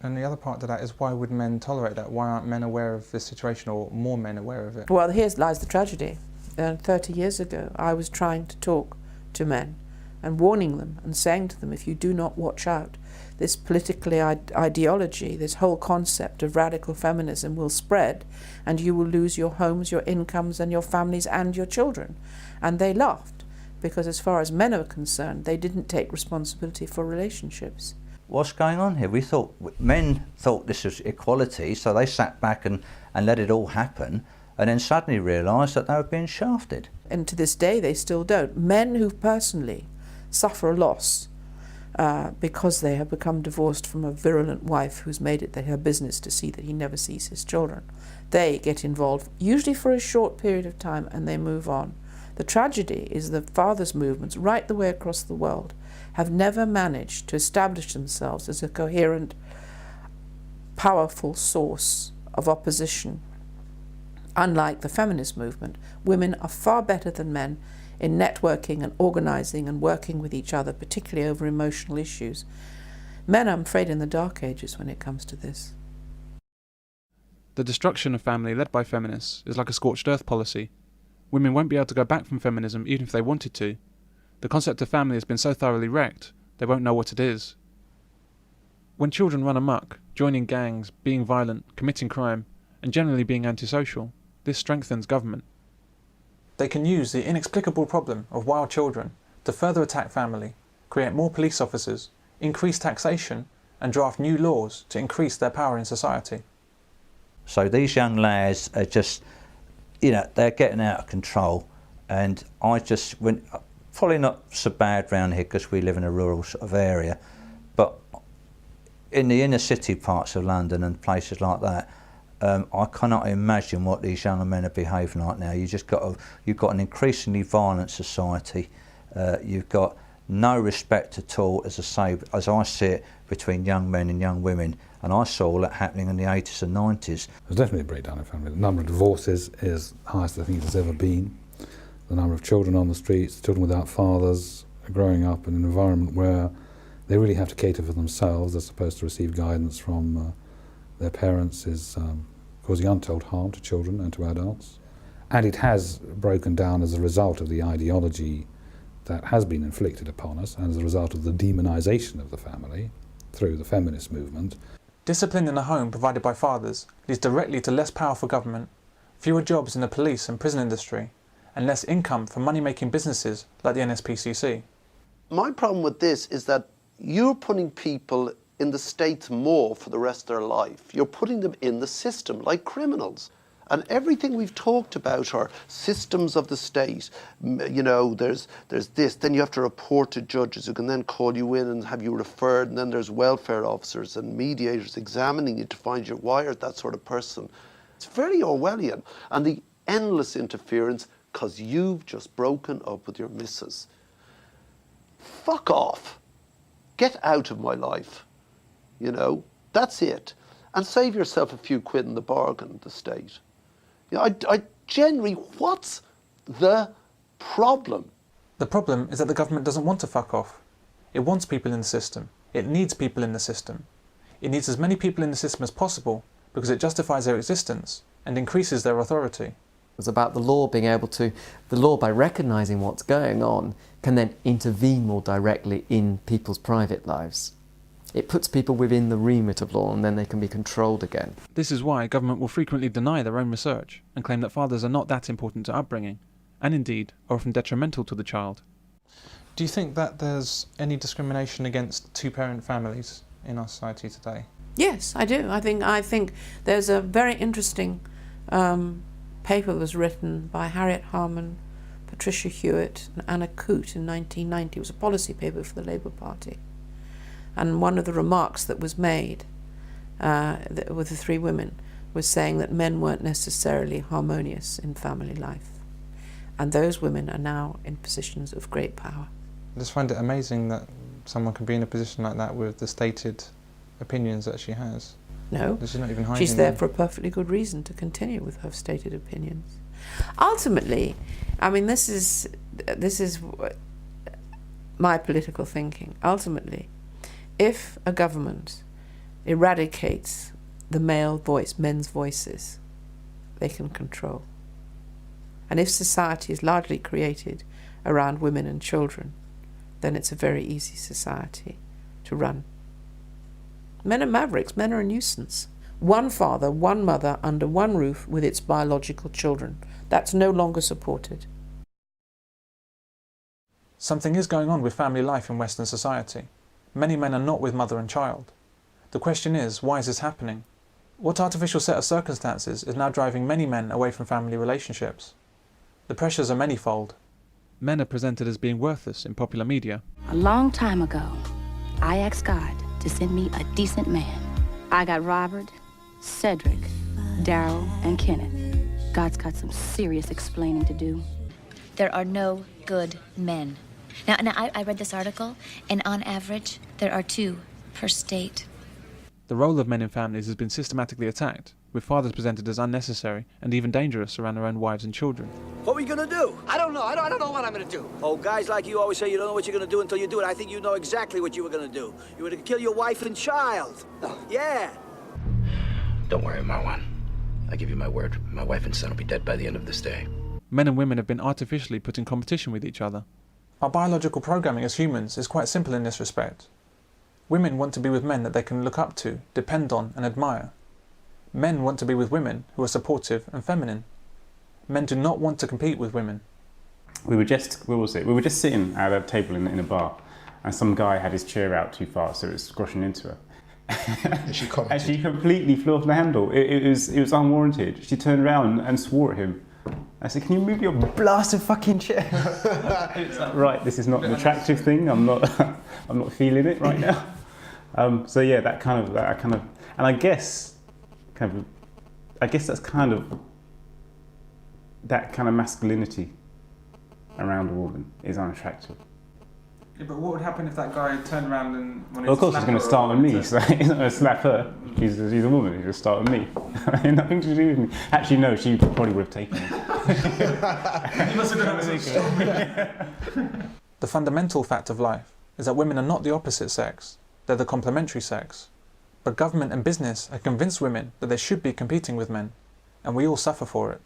And the other part to that is, why would men tolerate that? Why aren't men aware of this situation, or more men aware of it? Well, here lies the tragedy. 30 years ago, I was trying to talk to men and warning them and saying to them, if you do not watch out, this political ideology, this whole concept of radical feminism will spread, and you will lose your homes, your incomes, and your families and your children. And they laughed, because as far as men are concerned, they didn't take responsibility for relationships. What's going on here? Men thought this was equality, so they sat back and let it all happen, and then suddenly realised that they were being shafted. And to this day they still don't. Men who personally suffer a loss because they have become divorced from a virulent wife who's made it her business to see that he never sees his children, they get involved, usually for a short period of time, and they move on. The tragedy is that fathers' movements right the way across the world have never managed to establish themselves as a coherent, powerful source of opposition. Unlike the feminist movement, women are far better than men in networking and organising and working with each other, particularly over emotional issues. Men, I'm afraid, in the dark ages when it comes to this. The destruction of family led by feminists is like a scorched earth policy. Women won't be able to go back from feminism even if they wanted to. The concept of family has been so thoroughly wrecked, they won't know what it is. When children run amok, joining gangs, being violent, committing crime, and generally being antisocial, this strengthens government. They can use the inexplicable problem of wild children to further attack family, create more police officers, increase taxation, and draft new laws to increase their power in society. So these young lads are just, they're getting out of control, and probably not so bad round here because we live in a rural sort of area, but in the inner city parts of London and places like that, I cannot imagine what these young men are behaving like now. You've got an increasingly violent society. You've got no respect at all, as I see it, between young men and young women. And I saw all that happening in the 80s and 90s. There's definitely a breakdown in family. The number of divorces is the highest I think it has ever been. The number of children on the streets, children without fathers, are growing up in an environment where they really have to cater for themselves as opposed to receive guidance from their parents, is causing untold harm to children and to adults. And it has broken down as a result of the ideology that has been inflicted upon us, and as a result of the demonisation of the family through the feminist movement. Discipline in the home provided by fathers leads directly to less power for government, fewer jobs in the police and prison industry, and less income from money-making businesses like the NSPCC. My problem with this is that you're putting people in the state more for the rest of their life. You're putting them in the system like criminals. And everything we've talked about are systems of the state. There's this, then you have to report to judges who can then call you in and have you referred, and then there's welfare officers and mediators examining you to find you wired, that sort of person. It's very Orwellian. And the endless interference because you've just broken up with your missus. Fuck off. Get out of my life. That's it. And save yourself a few quid in the bargain, the state. I generally, what's the problem? The problem is that the government doesn't want to fuck off. It wants people in the system. It needs people in the system. It needs as many people in the system as possible because it justifies their existence and increases their authority. It's about the law being able to, the law by recognising what's going on can then intervene more directly in people's private lives. It puts people within the remit of law and then they can be controlled again. This is why government will frequently deny their own research and claim that fathers are not that important to upbringing, and indeed are often detrimental to the child. Do you think that there's any discrimination against two-parent families in our society today? Yes, I do. I think there's a very interesting paper that was written by Harriet Harman, Patricia Hewitt and Anna Coote in 1990. It was a policy paper for the Labour Party. And one of the remarks that was made with the three women was saying that men weren't necessarily harmonious in family life. And those women are now in positions of great power. I just find it amazing that someone can be in a position like that with the stated opinions that she has. No, she's not even hiding she's there them. for a perfectly good reason to continue with her stated opinions. Ultimately, I mean, this is my political thinking. Ultimately, if a government eradicates the male voice, men's voices, they can control. And if society is largely created around women and children, then it's a very easy society to run. Men are mavericks, men are a nuisance. One father, one mother, under one roof with its biological children. That's no longer supported. Something is going on with family life in Western society. Many men are not with mother and child. The question is, why is this happening? What artificial set of circumstances is now driving many men away from family relationships? The pressures are manifold. Men are presented as being worthless in popular media. A long time ago, I asked God to send me a decent man. I got Robert, Cedric, Daryl, and Kenneth. God's got some serious explaining to do. There are no good men. Now I read this article, and on average, there are 2 per state. The role of men in families has been systematically attacked, with fathers presented as unnecessary and even dangerous around their own wives and children. What are we gonna do? I don't know. I don't know what I'm gonna do. Oh, guys like you always say you don't know what you're gonna do until you do it. I think you know exactly what you were gonna do. You were gonna kill your wife and child. Yeah. Don't worry, Marwan. I give you my word. My wife and son will be dead by the end of this day. Men and women have been artificially put in competition with each other. Our biological programming as humans is quite simple in this respect. Women want to be with men that they can look up to, depend on, and admire. Men want to be with women who are supportive and feminine. Men do not want to compete with women. We were just sitting at a table in a bar, and some guy had his chair out too far, so it was squashing into her. And she commented. And she completely flew off the handle. It was unwarranted. She turned around and swore at him. I said, "Can you move your blasted fucking chair?" It's like, right, this is not an attractive thing. I'm not feeling it right now. So yeah, that kind of, and I guess that's kind of that kind of masculinity around a woman is unattractive. Yeah, but what would happen if that guy turned around and wanted Well, of course, to he's going to start with me. So he's not going to slap her. She's a woman. He's going to start with me. Nothing to do with me. Actually, no. She probably would have taken it. You must have been The fundamental fact of life is that women are not the opposite sex. They're the complementary sex. But government and business have convinced women that they should be competing with men, and we all suffer for it.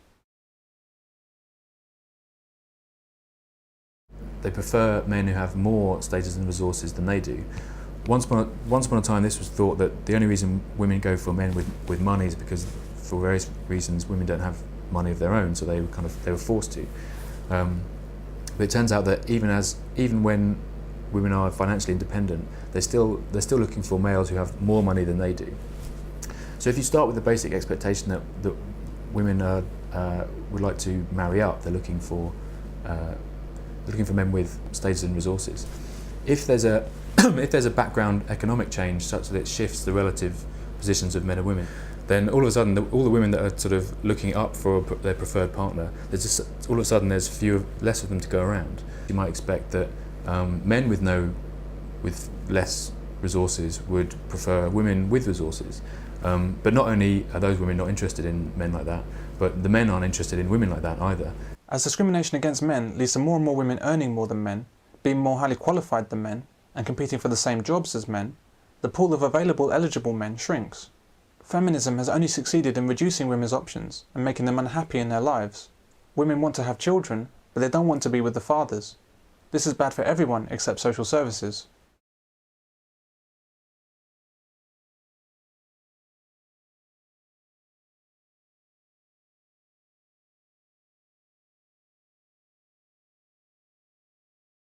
They prefer men who have more status and resources than they do. Once upon a time, this was thought that the only reason women go for men with money is because, for various reasons, women don't have money of their own, so they were forced to. But it turns out that even when women are financially independent, they're still looking for males who have more money than they do. So if you start with the basic expectation that women would like to marry up, they're looking for men with status and resources. If there's a background economic change such that it shifts the relative positions of men and women, then all of a sudden all the women that are sort of looking up for their preferred partner, there's less of them to go around. You might expect that men with less resources would prefer women with resources. But not only are those women not interested in men like that, but the men aren't interested in women like that either. As discrimination against men leads to more and more women earning more than men, being more highly qualified than men, and competing for the same jobs as men, the pool of available eligible men shrinks. Feminism has only succeeded in reducing women's options and making them unhappy in their lives. Women want to have children, but they don't want to be with the fathers. This is bad for everyone except social services.